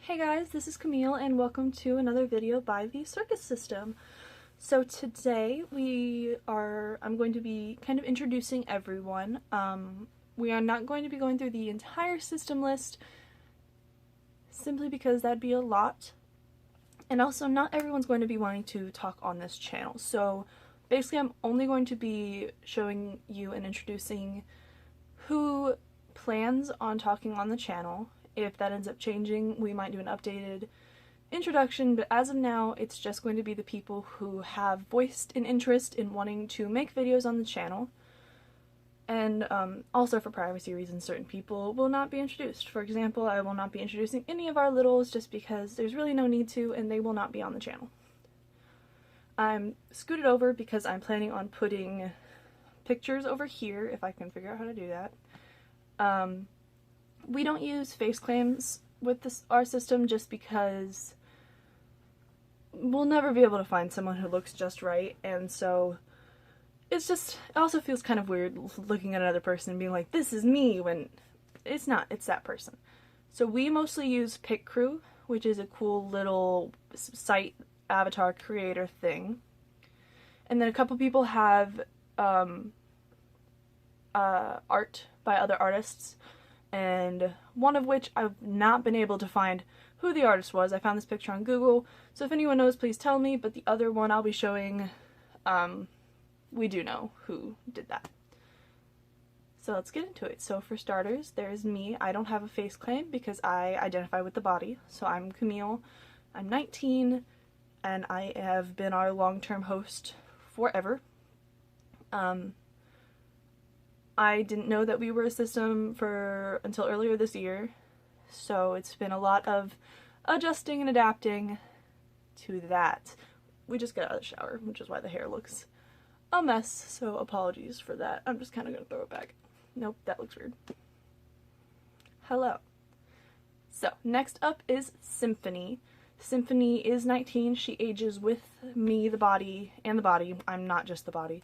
Hey guys, this is Camille and welcome to another video by the Circus System. So today I'm going to be kind of introducing everyone. We are not going to be going through the entire system list simply because that'd be a lot. And also not everyone's going to be wanting to talk on this channel. So basically I'm only going to be showing you and introducing who plans on talking on the channel. If that ends up changing, we might do an updated introduction, but as of now, it's just going to be the people who have voiced an interest in wanting to make videos on the channel. And also for privacy reasons, certain people will not be introduced. For example, I will not be introducing any of our littles just because there's really no need to, and they will not be on the channel. I'm scooted over because I'm planning on putting pictures over here, if I can figure out how to do that. We don't use face claims with our system just because we'll never be able to find someone who looks just right, and so it also feels kind of weird looking at another person and being like, this is me, when it's not, it's that person. So we mostly use Pic Crew, which is a cool little site avatar creator thing. And then a couple people have art by other artists, and one of which I've not been able to find who the artist was. I found this picture on Google, so if anyone knows, please tell me, but the other one I'll be showing, we do know who did that. So let's get into it. So for starters, there's me. I don't have a face claim because I identify with the body, so I'm Camille. I'm 19, and I have been our long-term host forever. I didn't know that we were a system until earlier this year, so it's been a lot of adjusting and adapting to that. We just got out of the shower, which is why the hair looks a mess, so apologies for that. I'm just kind of going to throw it back. Nope, that looks weird. Hello. So, next up is Symphony. Symphony is 19. She ages with me, the body, and the body. I'm not just the body.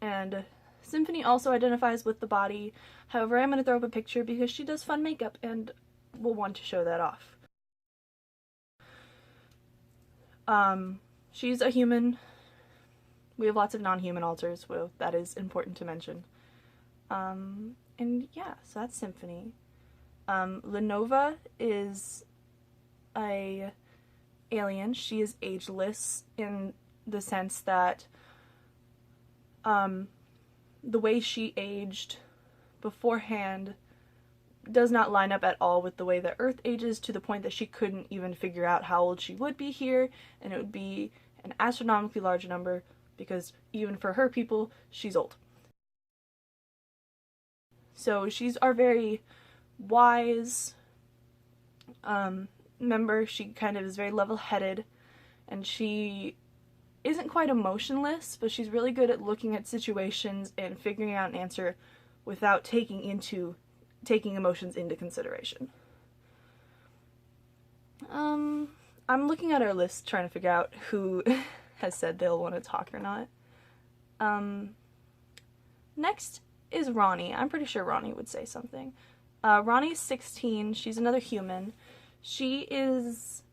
And Symphony also identifies with the body. However, I'm going to throw up a picture because she does fun makeup and will want to show that off. She's a human. We have lots of non-human alters, well, that is important to mention. And yeah, so that's Symphony. Lenova is a alien. She is ageless in the sense that the way she aged beforehand does not line up at all with the way that Earth ages, to the point that she couldn't even figure out how old she would be here, and it would be an astronomically large number because even for her people, she's old. So she's our very wise member. She kind of is very level-headed, and she isn't quite emotionless, but she's really good at looking at situations and figuring out an answer without taking emotions into consideration. I'm looking at our list trying to figure out who has said they'll want to talk or not. Next is Ronnie. I'm pretty sure Ronnie would say something. Ronnie's 16. She's another human. She is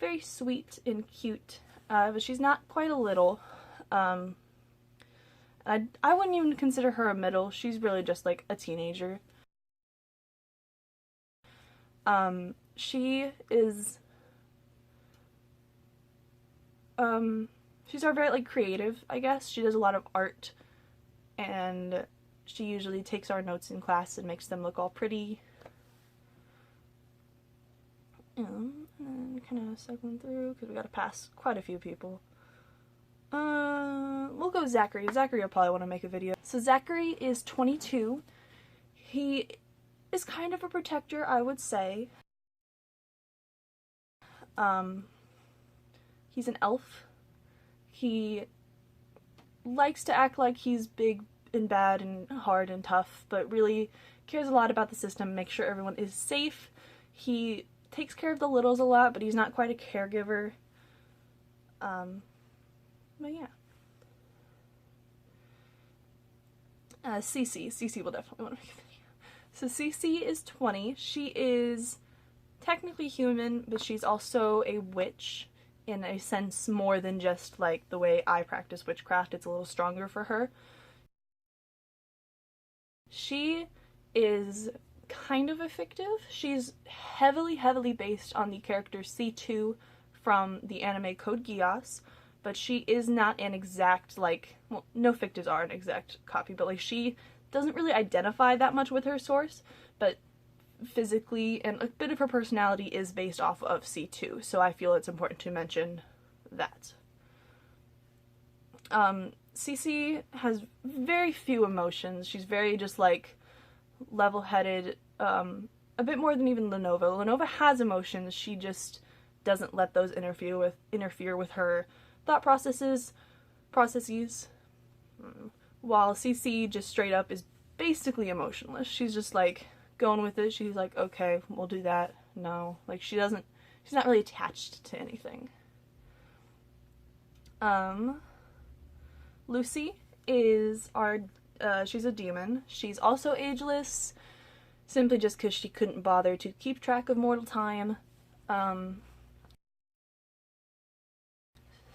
very sweet and cute. But she's not quite a little. I wouldn't even consider her a middle. She's really just like a teenager. She is she's our very like creative, I guess. She does a lot of art, and she usually takes our notes in class and makes them look all pretty. And then kind of cycling through because we gotta pass quite a few people. We'll go Zachary. Zachary will probably want to make a video. So Zachary is 22. He is kind of a protector, I would say. He's an elf. He likes to act like he's big and bad and hard and tough, but really cares a lot about the system, makes sure everyone is safe. He takes care of the littles a lot, but he's not quite a caregiver. But yeah. Cece will definitely want to make a video. So Cece is 20. She is technically human, but she's also a witch in a sense more than just like the way I practice witchcraft. It's a little stronger for her. She is kind of a fictive. She's heavily based on the character C2 from the anime Code Geass, but she is not an exact, like, well, no fictives are an exact copy, but like she doesn't really identify that much with her source, but physically and a bit of her personality is based off of C2, so I feel it's important to mention that. Cece has very few emotions. She's very just like level-headed, a bit more than even Lenova. Lenova has emotions, she just doesn't let those interfere with her thought processes. While Cece just straight up is basically emotionless. She's just like going with it. She's like, okay, we'll do that. No, like she's not really attached to anything. Lucy is she's a demon. She's also ageless, simply just because she couldn't bother to keep track of mortal time.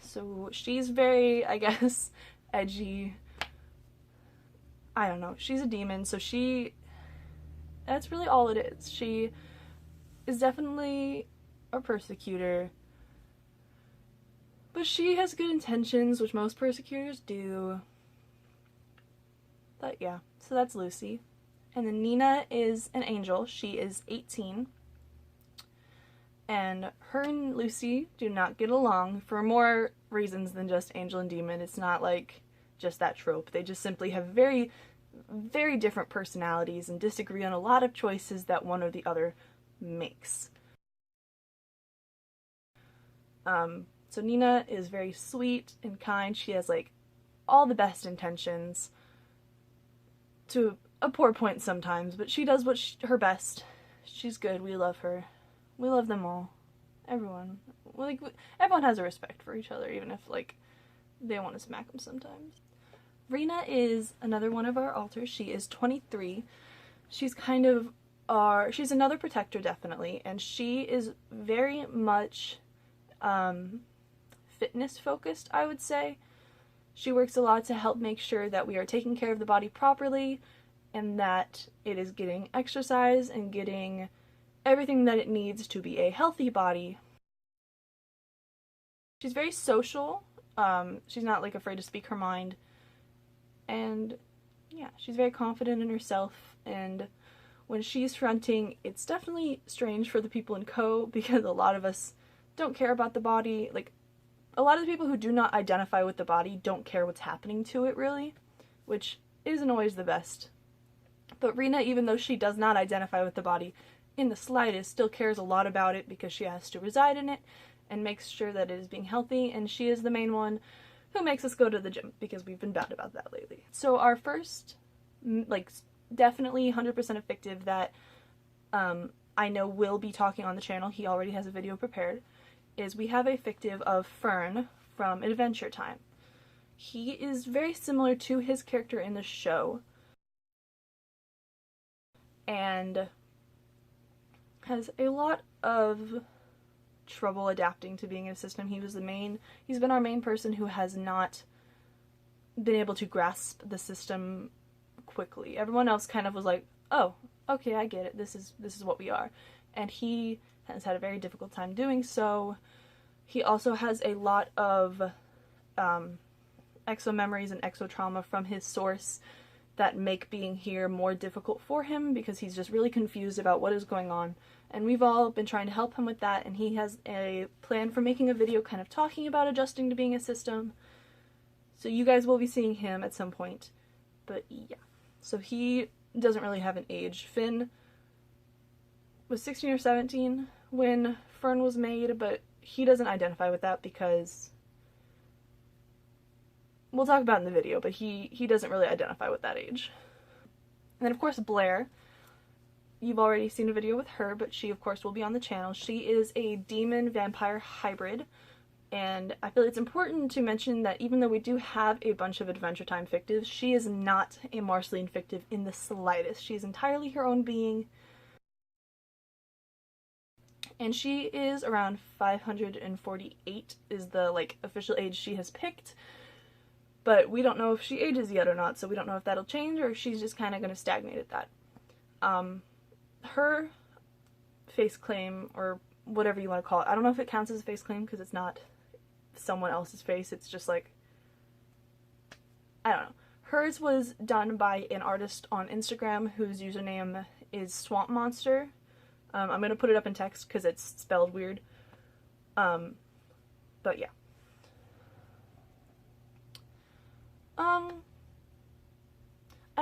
So she's very, I guess, edgy. I don't know. She's a demon, so that's really all it is. She is definitely a persecutor, but she has good intentions, which most persecutors do. But yeah, so that's Lucy. And then Nina is an angel. She is 18. And her and Lucy do not get along for more reasons than just angel and demon. It's not like just that trope. They just simply have very different personalities and disagree on a lot of choices that one or the other makes. So Nina is very sweet and kind. She has like all the best intentions to a poor point sometimes, but she does her best. She's good. We love her. We love them all. Everyone. Like, everyone has a respect for each other, even if like they want to smack them sometimes. Rena is another one of our alters. She is 23. She's kind of she's another protector, definitely, and she is very much fitness focused, I would say. She works a lot to help make sure that we are taking care of the body properly and that it is getting exercise and getting everything that it needs to be a healthy body. She's very social. She's not like afraid to speak her mind. And yeah, she's very confident in herself, and when she's fronting, it's definitely strange for the people in Co because a lot of us don't care about the body. Like, a lot of the people who do not identify with the body don't care what's happening to it, really, which isn't always the best. But Rena, even though she does not identify with the body in the slightest, still cares a lot about it because she has to reside in it and makes sure that it is being healthy, and she is the main one who makes us go to the gym because we've been bad about that lately. So our first, like, definitely 100% effective that I know will be talking on the channel, he already has a video prepared, is we have a fictive of Fern from Adventure Time. He is very similar to his character in the show and has a lot of trouble adapting to being in a system. He's been our main person who has not been able to grasp the system quickly. Everyone else kind of was like, oh, okay, I get it, this is what we are. And he has had a very difficult time doing so. He also has a lot of exo memories and exo trauma from his source that make being here more difficult for him because he's just really confused about what is going on. And we've all been trying to help him with that, and he has a plan for making a video kind of talking about adjusting to being a system. So you guys will be seeing him at some point. But yeah. So he doesn't really have an age. Finn was 16 or 17 when Fern was made, but he doesn't identify with that because we'll talk about it in the video, but he doesn't really identify with that age. And then of course Blair. You've already seen a video with her, but she of course will be on the channel. She is a demon vampire hybrid, And I feel it's important to mention that even though we do have a bunch of Adventure Time fictives, she is not a Marceline fictive in the slightest. She is entirely her own being. And she is around 548 is the official age she has picked. But we don't know if she ages yet or not, so we don't know if that'll change or if she's just kind of going to stagnate at that. Her face claim, or whatever you want to call it, I don't know if it counts as a face claim because it's not someone else's face, it's just I don't know. Hers was done by an artist on Instagram whose username is Swamp Monster. I'm going to put it up in text because it's spelled weird. But yeah. I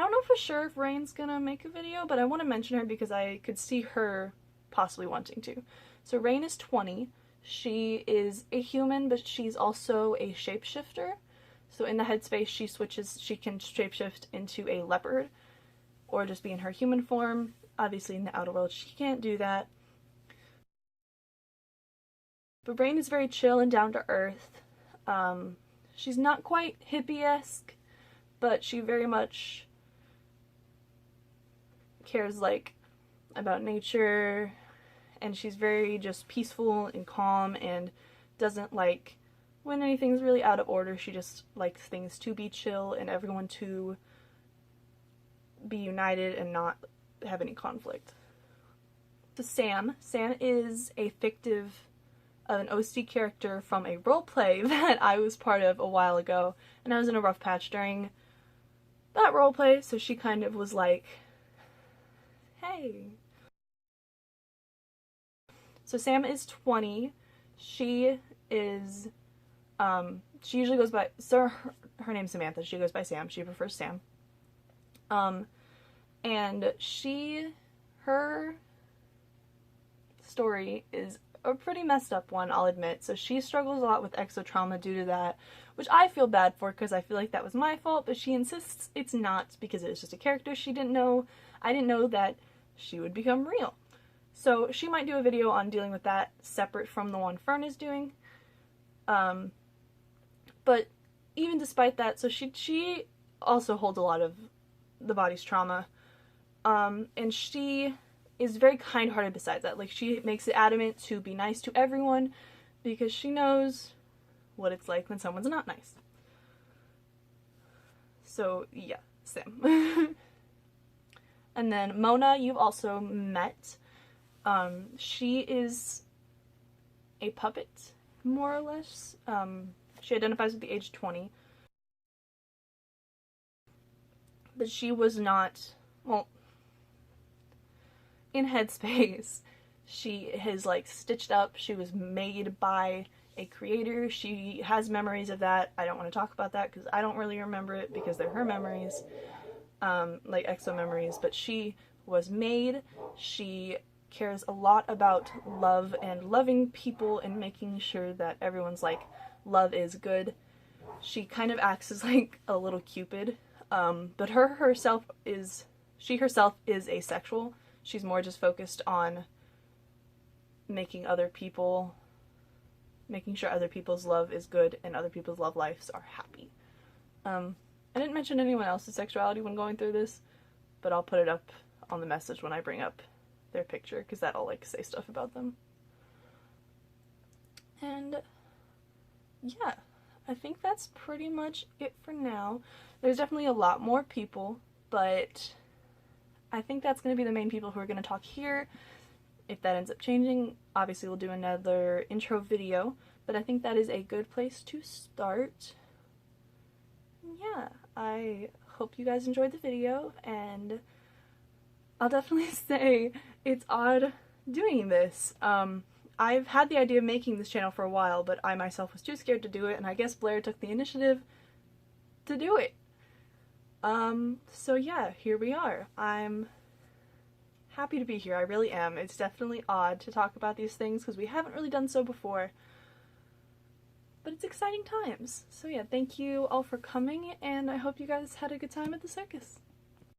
don't know for sure if Rain's gonna make a video, but I want to mention her because I could see her possibly wanting to. So Rain is 20. She is a human, but she's also a shapeshifter. So in the headspace, she can shapeshift into a leopard or just be in her human form. Obviously in the outer world, she can't do that. But Rain is very chill and down to earth. She's not quite hippie-esque, but she very much cares about nature, and she's very just peaceful and calm and doesn't like when anything's really out of order. She just likes things to be chill and everyone to be united and not have any conflict. So Sam is a fictive an OC character from a roleplay that I was part of a while ago, and I was in a rough patch during that roleplay, so she kind of was like, hey. So Sam is 20. She is, she usually goes by, so her name's Samantha, she goes by Sam, she prefers Sam. And her story is a pretty messed up one, I'll admit. So she struggles a lot with exotrauma due to that, which I feel bad for because I feel like that was my fault, but she insists it's not because it's just a character she didn't know. I didn't know that she would become real. So she might do a video on dealing with that separate from the one Fern is doing. But even despite that, so she also holds a lot of the body's trauma. And she is very kind-hearted besides that. She makes it adamant to be nice to everyone because she knows what it's like when someone's not nice. So, yeah, Sam. And then Mona, you've also met. She is a puppet, more or less. She identifies with the age 20. But she was not, well, in Headspace, she has stitched up. She was made by a creator. She has memories of that. I don't want to talk about that because I don't really remember it because they're her memories, exo memories, but she was made. She cares a lot about love and loving people and making sure that everyone's love is good. She kind of acts as a little Cupid, but she herself is asexual. She's more just focused on making sure other people's love is good and other people's love lives are happy. I didn't mention anyone else's sexuality when going through this, but I'll put it up on the message when I bring up their picture, because that'll say stuff about them. And yeah, I think that's pretty much it for now. There's definitely a lot more people, but I think that's going to be the main people who are going to talk here. If that ends up changing, obviously we'll do another intro video, but I think that is a good place to start. Yeah, I hope you guys enjoyed the video, and I'll definitely say it's odd doing this. I've had the idea of making this channel for a while, but I myself was too scared to do it, and I guess Blair took the initiative to do it. So yeah, here we are. I'm happy to be here, I really am. It's definitely odd to talk about these things because we haven't really done so before, but it's exciting times. So yeah, thank you all for coming, and I hope you guys had a good time at the circus.